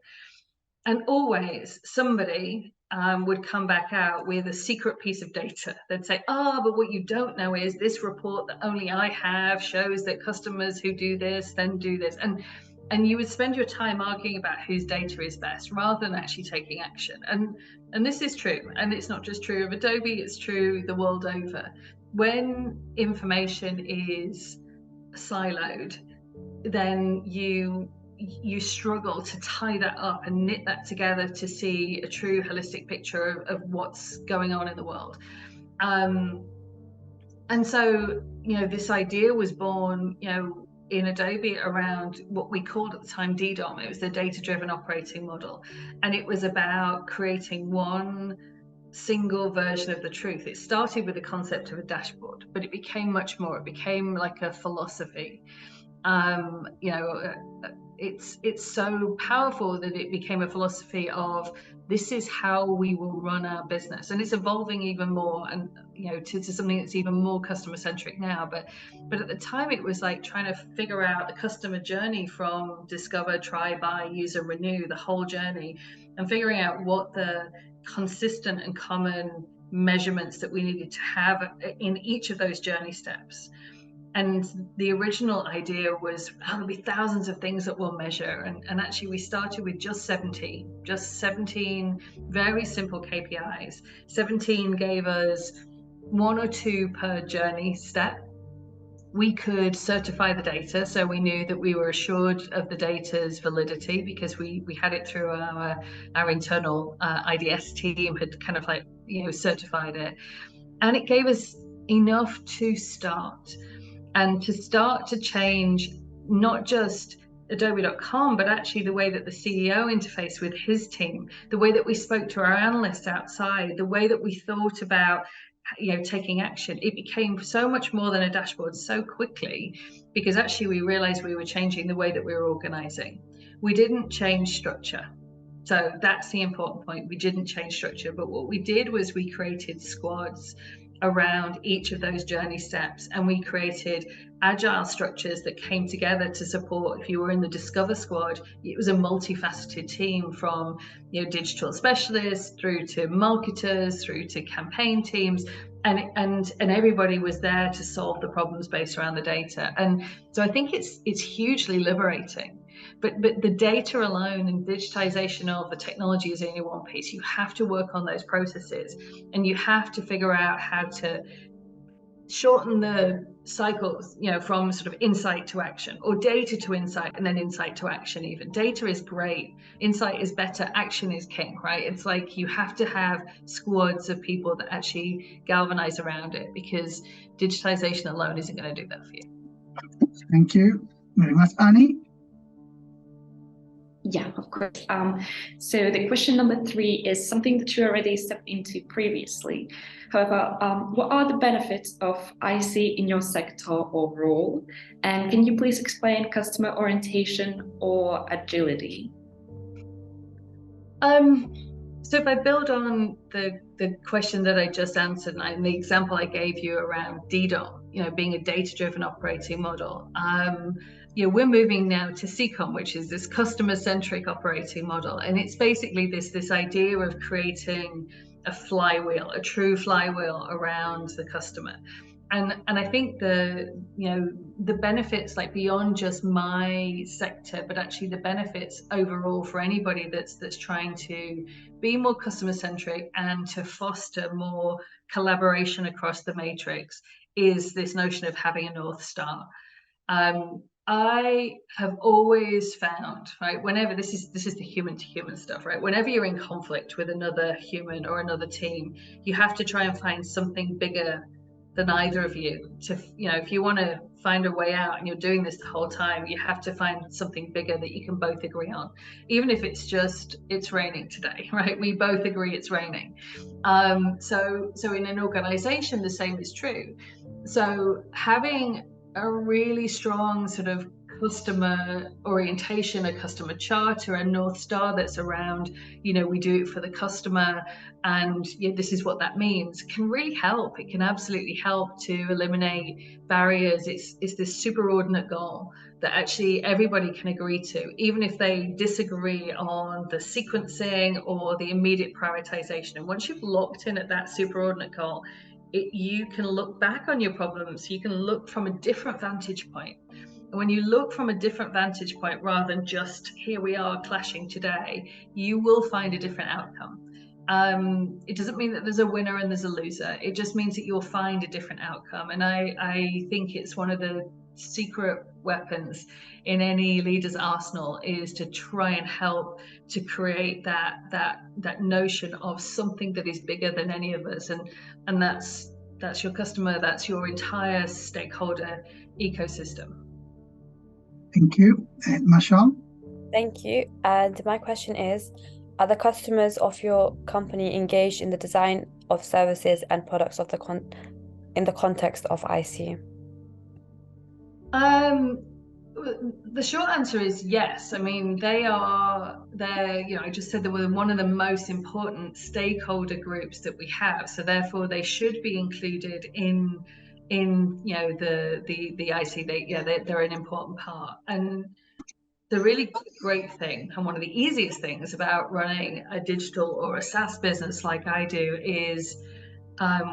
And always somebody would come back out with a secret piece of data. They'd say, but what you don't know is this report that only I have shows that customers who do this then do this. And you would spend your time arguing about whose data is best rather than actually taking action. And this is true. And it's not just true of Adobe, it's true the world over. When information is siloed, then you struggle to tie that up and knit that together to see a true holistic picture of what's going on in the world. And so, this idea was born, in Adobe around what we called at the time DDOM. It was the data-driven operating model. And it was about creating one single version of the truth. It started with the concept of a dashboard, but it became much more. It became like a philosophy. It's so powerful that it became a philosophy of this is how we will run our business, and it's evolving even more, and to something that's even more customer centric now. But at the time, it was like trying to figure out the customer journey from discover, try, buy, use, and renew, the whole journey, and figuring out what the consistent and common measurements that we needed to have in each of those journey steps. And the original idea was, there'll be thousands of things that we'll measure. And actually, we started with just 17 very simple KPIs. 17 gave us 1 or 2 per journey step. We could certify the data, so we knew that we were assured of the data's validity because we had it through our internal IDS team had kind of like, certified it. And it gave us enough to start. And to start to change not just Adobe.com, but actually the way that the CEO interfaced with his team, the way that we spoke to our analysts outside, the way that we thought about taking action. It became so much more than a dashboard so quickly, because actually we realized we were changing the way that we were organizing. We didn't change structure. So that's the important point. We didn't change structure, but what we did was we created squads around each of those journey steps, and we created agile structures that came together to support. If you were in the Discover squad, it was a multifaceted team from digital specialists through to marketers through to campaign teams, and everybody was there to solve the problems based around the data. And so I think it's hugely liberating. But the data alone and digitization of the technology is only one piece. You have to work on those processes, and you have to figure out how to shorten the cycles, from sort of insight to action, or data to insight, and then insight to action. Even data is great, insight is better, action is king, right? It's like you have to have squads of people that actually galvanize around it, because digitization alone isn't going to do that for you. Thank you very much. Annie? Yeah, of course. So the question number 3 is something that you already stepped into previously. However, what are the benefits of IC in your sector or role? And can you please explain customer orientation or agility? So if I build on the question that I just answered and the example I gave you around DDOM, being a data-driven operating model, we're moving now to CCOM, which is this customer-centric operating model, and it's basically this idea of creating a flywheel, a true flywheel around the customer. And I think the benefits, like beyond just my sector, but actually the benefits overall for anybody that's trying to be more customer centric and to foster more collaboration across the matrix, is this notion of having a North Star. I have always found, right, whenever this is the human to human stuff, right? Whenever you're in conflict with another human or another team, you have to try and find something bigger than either of you to, if you want to find a way out and you're doing this the whole time, you have to find something bigger that you can both agree on, even if it's just, it's raining today, right? We both agree it's raining. So in an organization, the same is true. So having a really strong sort of customer orientation, a customer charter, a North Star that's around, we do it for the customer, and this is what that means, can really help. It can absolutely help to eliminate barriers. It's this superordinate goal that actually everybody can agree to, even if they disagree on the sequencing or the immediate prioritization. And once you've locked in at that superordinate goal, you can look back on your problems. You can look from a different vantage point. And when you look from a different vantage point, rather than just here we are clashing today, you will find a different outcome. It doesn't mean that there's a winner and there's a loser. It just means that you'll find a different outcome. And I think it's one of the secret weapons in any leader's arsenal, is to try and help to create that notion of something that is bigger than any of us, and that's your customer, that's your entire stakeholder ecosystem. Thank you. Marshall? Thank you. And my question is, are the customers of your company engaged in the design of services and products of in the context of IC? The short answer is yes. I mean, they're, I just said they were one of the most important stakeholder groups that we have. So therefore they should be included in the IC. They're an important part. And the really great thing, and one of the easiest things about running a digital or a SaaS business like I do, is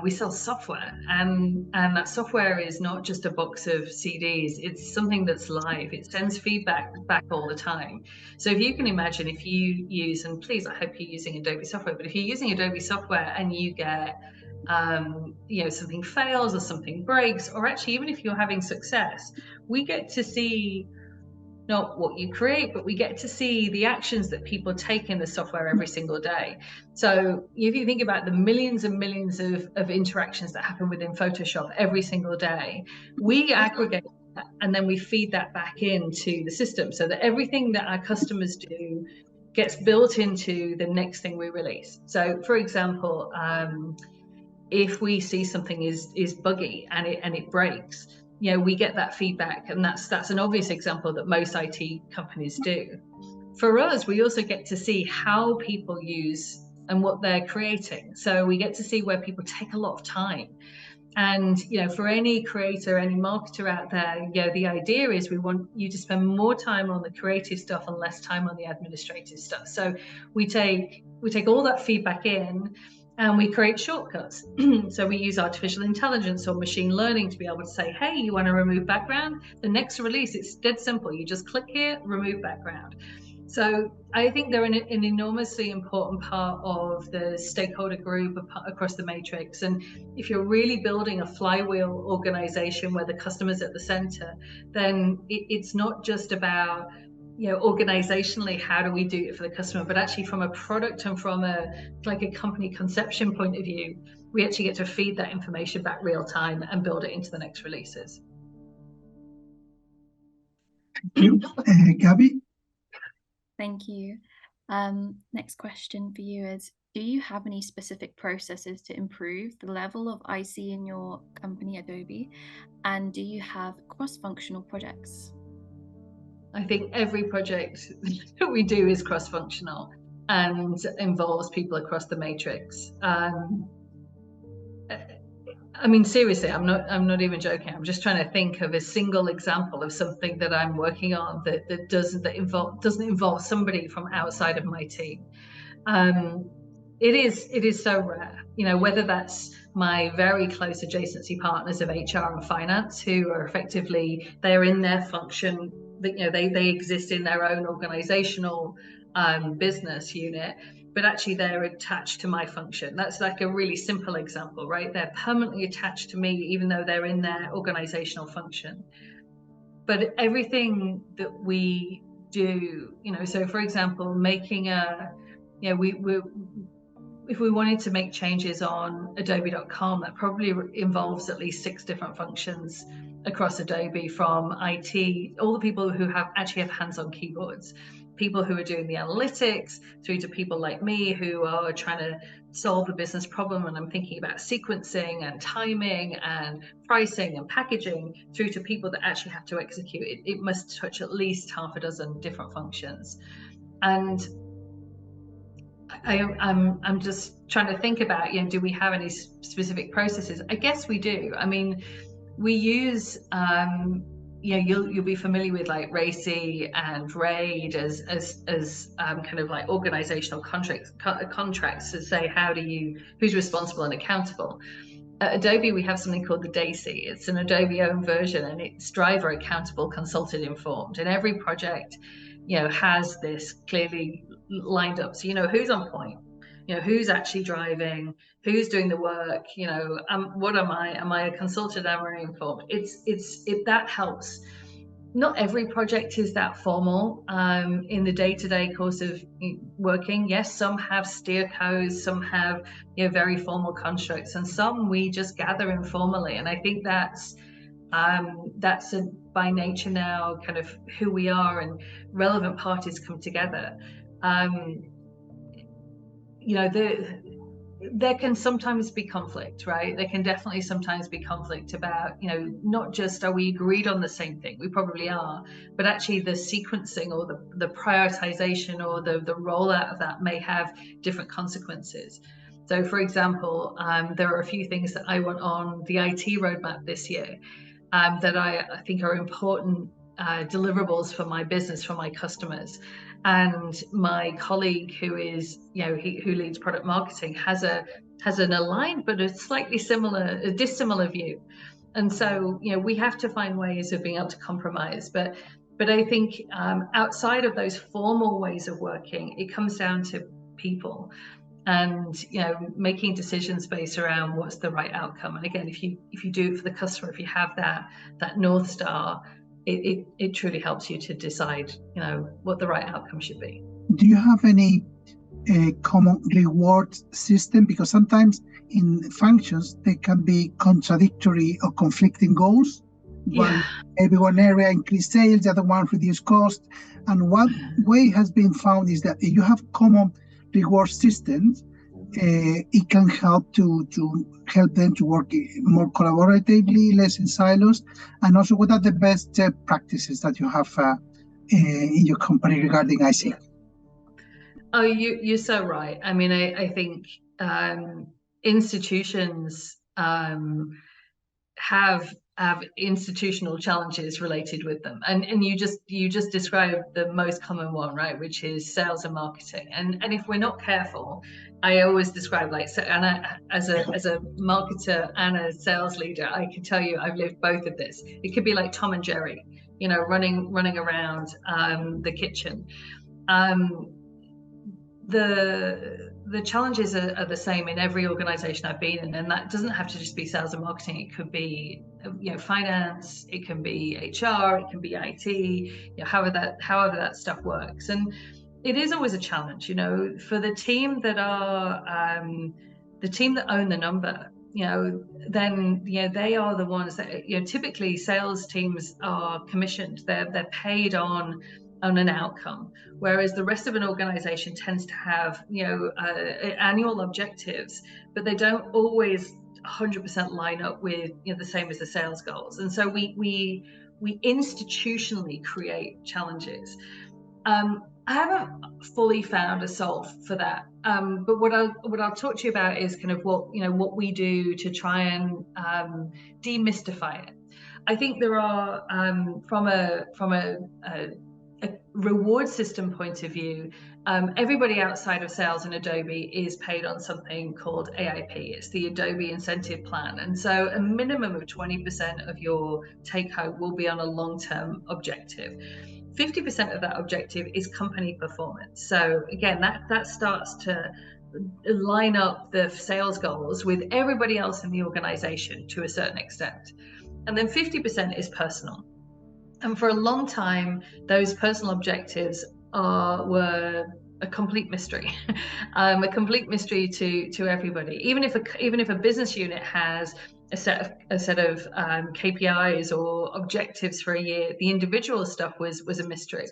we sell software, and that software is not just a box of CDs. It's something that's live. It sends feedback back all the time. So if you can imagine, if you use, and please, I hope you're using Adobe software, but if you're using Adobe software and you get something fails or something breaks, or actually even if you're having success, we get to see not what you create, but we get to see the actions that people take in the software every single day. So if you think about the millions and millions of interactions that happen within Photoshop every single day, we aggregate that and then we feed that back into the system, so that everything that our customers do gets built into the next thing we release. So for example, if we see something is buggy and it breaks, we get that feedback, and that's an obvious example that most IT companies do. For us, we also get to see how people use and what they're creating. So we get to see where people take a lot of time. And for any creator, any marketer out there, the idea is we want you to spend more time on the creative stuff and less time on the administrative stuff. So we take all that feedback in, and we create shortcuts. So we use artificial intelligence or machine learning to be able to say, hey, you want to remove background? The next release, it's dead simple. You just click here, remove background. So I think they're an enormously important part of the stakeholder group across the matrix. And if you're really building a flywheel organization where the customer's at the center, then it's not just about, organizationally, how do we do it for the customer, but actually from a product and from a company conception point of view, we actually get to feed that information back real time and build it into the next releases. Thank you. Gabby? Thank you. Next question for you is, do you have any specific processes to improve the level of IC in your company, Adobe? And do you have cross-functional projects? I think every project that we do is cross-functional and involves people across the matrix. I mean, seriously, I'm not even joking. I'm just trying to think of a single example of something that I'm working on that doesn't involve somebody from outside of my team. It is so rare, whether that's my very close adjacency partners of HR and finance, who are effectively, they're in their function, they exist in their own organizational business unit, but actually they're attached to my function. That's like a really simple example, right? They're permanently attached to me, even though they're in their organizational function. But everything that we do, so for example, making if we wanted to make changes on adobe.com, that probably involves at least 6 different functions across Adobe, from IT, all the people who actually have hands-on keyboards, people who are doing the analytics, through to people like me who are trying to solve a business problem, and I'm thinking about sequencing and timing and pricing and packaging, through to people that actually have to execute it. It must touch at least half a dozen different functions. And I'm just trying to think about, do we have any specific processes? I guess we do. I mean, we use, you'll be familiar with like RACI and RAID as kind of like organizational contracts to say who's responsible and accountable. At Adobe, we have something called the DAISY. It's an Adobe owned version, and it's driver accountable, consulted, informed. And every project, has this clearly lined up, so who's on point, who's actually driving, who's doing the work, what am I a consultant, am I informed? That helps. Not every project is that formal in the day-to-day course of working. Yes, some have steer codes, some have very formal constructs, and some we just gather informally. And I think that's by nature now kind of who we are, and relevant parties come together. There can sometimes be conflict, right? There can definitely sometimes be conflict about, not just are we agreed on the same thing, we probably are, but actually the sequencing or the prioritization or the rollout of that may have different consequences. So for example, there are a few things that I want on the IT roadmap this year that I think are important deliverables for my business, for my customers. And my colleague who is, who leads product marketing has an aligned but a slightly dissimilar view. And so, we have to find ways of being able to compromise. But I think outside of those formal ways of working, it comes down to people and making decisions based around what's the right outcome. And again, if you do it for the customer, if you have that North Star, it truly helps you to decide what the right outcome should be. Do you have any common reward system? Because sometimes in functions they can be contradictory or conflicting goals. Maybe one area increase sales, the other one reduce cost. And one way has been found is that if you have common reward systems, it can help to help them to work more collaboratively, less in silos. And also, what are the best practices that you have in your company regarding IC? Oh, you're so right. I mean, I think institutions have institutional challenges related with them, and you just described the most common one, right, which is sales and marketing. And if we're not careful, I always describe as a marketer and a sales leader, I can tell you I've lived both of this. It could be like Tom and Jerry, running around the kitchen. The challenges are the same in every organization I've been in, and that doesn't have to just be sales and marketing. It could be finance, it can be HR, it can be IT, however that stuff works. And it is always a challenge, for the team that are the team that own the number. Then they are the ones that typically sales teams are commissioned. They're paid on an outcome, whereas the rest of an organization tends to have annual objectives, but they don't always 100% line up with the same as the sales goals. And so we institutionally create challenges. I haven't fully found a solve for that, but what I'll talk to you about is kind of what we do to try and demystify it. I think there are from a reward system point of view, everybody outside of sales in Adobe is paid on something called AIP. It's the Adobe Incentive Plan. And so a minimum of 20% of your take home will be on a long-term objective. 50% of that objective is company performance. So again, that starts to line up the sales goals with everybody else in the organization to a certain extent. And then 50% is personal. And for a long time, those personal objectives were a complete mystery, a complete mystery to everybody. Even if a business unit has a set of KPIs or objectives for a year, the individual stuff was a mystery.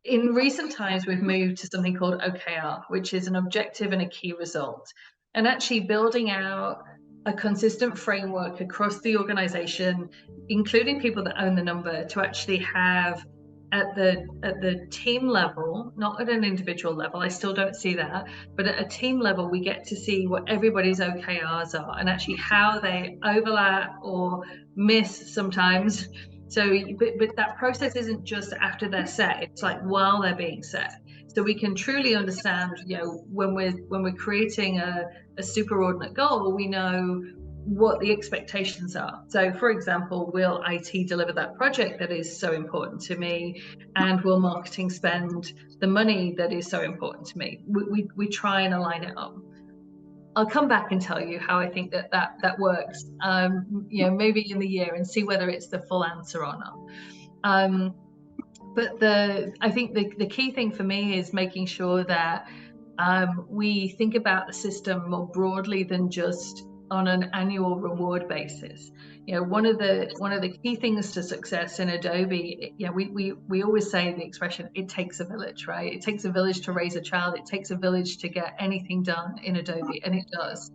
In recent times, we've moved to something called OKR, which is an objective and a key result, and actually building out a consistent framework across the organization, including people that own the number, to actually have at the team level, not at an individual level, I still don't see that, but at a team level, we get to see what everybody's OKRs are and actually how they overlap or miss sometimes. So, but that process isn't just after they're set, it's like while they're being set. So we can truly understand, when we're creating a superordinate goal, we know what the expectations are. So for example, will IT deliver that project that is so important to me, and will marketing spend the money that is so important to me? We try and align it up. I'll come back and tell you how I think that works, maybe in the year, and see whether it's the full answer or not. But I think the key thing for me is making sure that we think about the system more broadly than just on an annual reward basis. One of the key things to success in Adobe, we always say the expression, it takes a village, right? It takes a village to raise a child. It takes a village to get anything done in Adobe, and it does.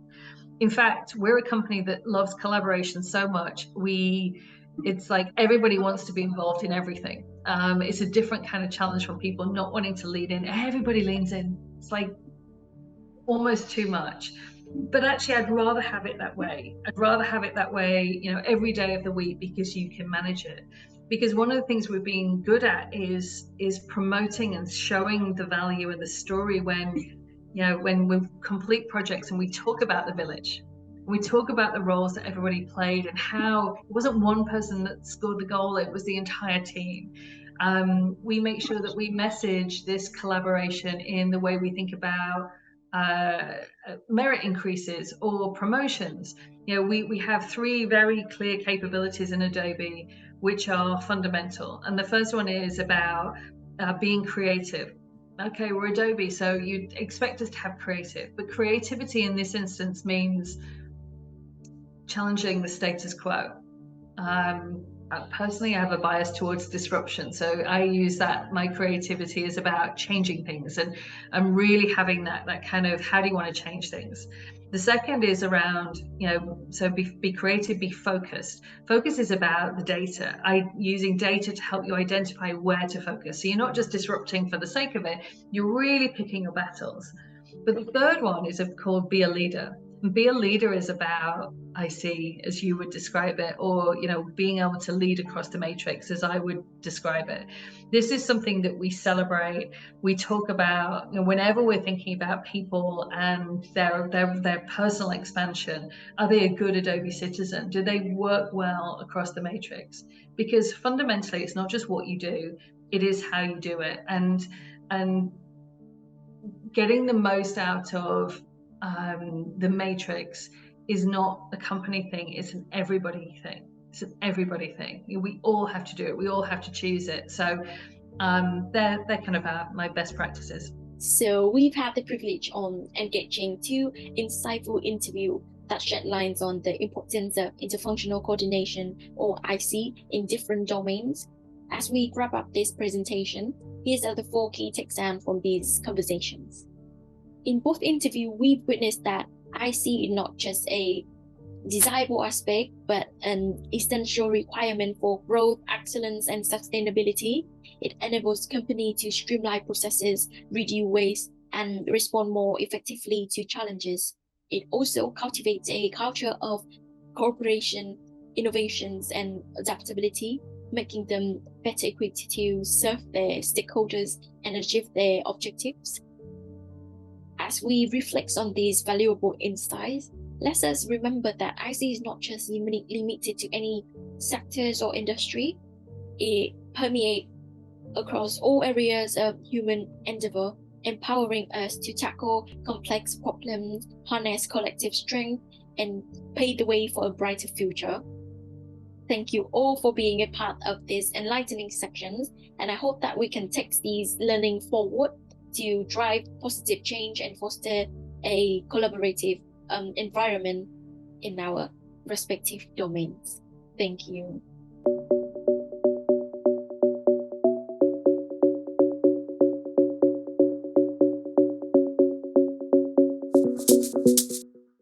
In fact, we're a company that loves collaboration so much. It's like everybody wants to be involved in everything. It's a different kind of challenge from people not wanting to lead in. Everybody leans in. It's like almost too much. But actually, I'd rather have it that way. I'd rather have it that way, every day of the week, because you can manage it. Because one of the things we've been good at is promoting and showing the value and the story when we complete projects and we talk about the village. We talk about the roles that everybody played and how it wasn't one person that scored the goal, it was the entire team. We make sure that we message this collaboration in the way we think about merit increases or promotions. We have 3 very clear capabilities in Adobe which are fundamental. And the first one is about being creative. Okay, we're Adobe, so you'd expect us to have creative, but creativity in this instance means challenging the status quo. Personally, I have a bias towards disruption, so I use my creativity is about changing things, and I'm really having that kind of, how do you want to change things? The second is around, so be creative, be focused. Focus is about the data, using data to help you identify where to focus. So you're not just disrupting for the sake of it, you're really picking your battles. But the third one is called be a leader. And be a leader is about, I see, as you would describe it, or being able to lead across the matrix, as I would describe it. This is something that we celebrate. We talk about whenever we're thinking about people and their personal expansion. Are they a good Adobe citizen? Do they work well across the matrix? Because fundamentally, it's not just what you do, It is how you do it, and getting the most out of the matrix is not a company thing, it's an everybody thing. It's an everybody thing. We all have to do it, we all have to choose it. So they're kind of my best practices. So we've had the privilege of engaging two insightful interviews that shed lines on the importance of interfunctional coordination, or IC, in different domains. As we wrap up this presentation, here are the 4 key takeaways from these conversations. In both interviews, we've witnessed that IC is not just a desirable aspect, but an essential requirement for growth, excellence, and sustainability. It enables companies to streamline processes, reduce waste, and respond more effectively to challenges. It also cultivates a culture of cooperation, innovations, and adaptability, making them better equipped to serve their stakeholders and achieve their objectives. As we reflect on these valuable insights, let us remember that IC is not just limited to any sectors or industry. It permeates across all areas of human endeavor, empowering us to tackle complex problems, harness collective strength, and pave the way for a brighter future. Thank you all for being a part of these enlightening sections, and I hope that we can take these learning forward to drive positive change and foster a collaborative environment in our respective domains. Thank you.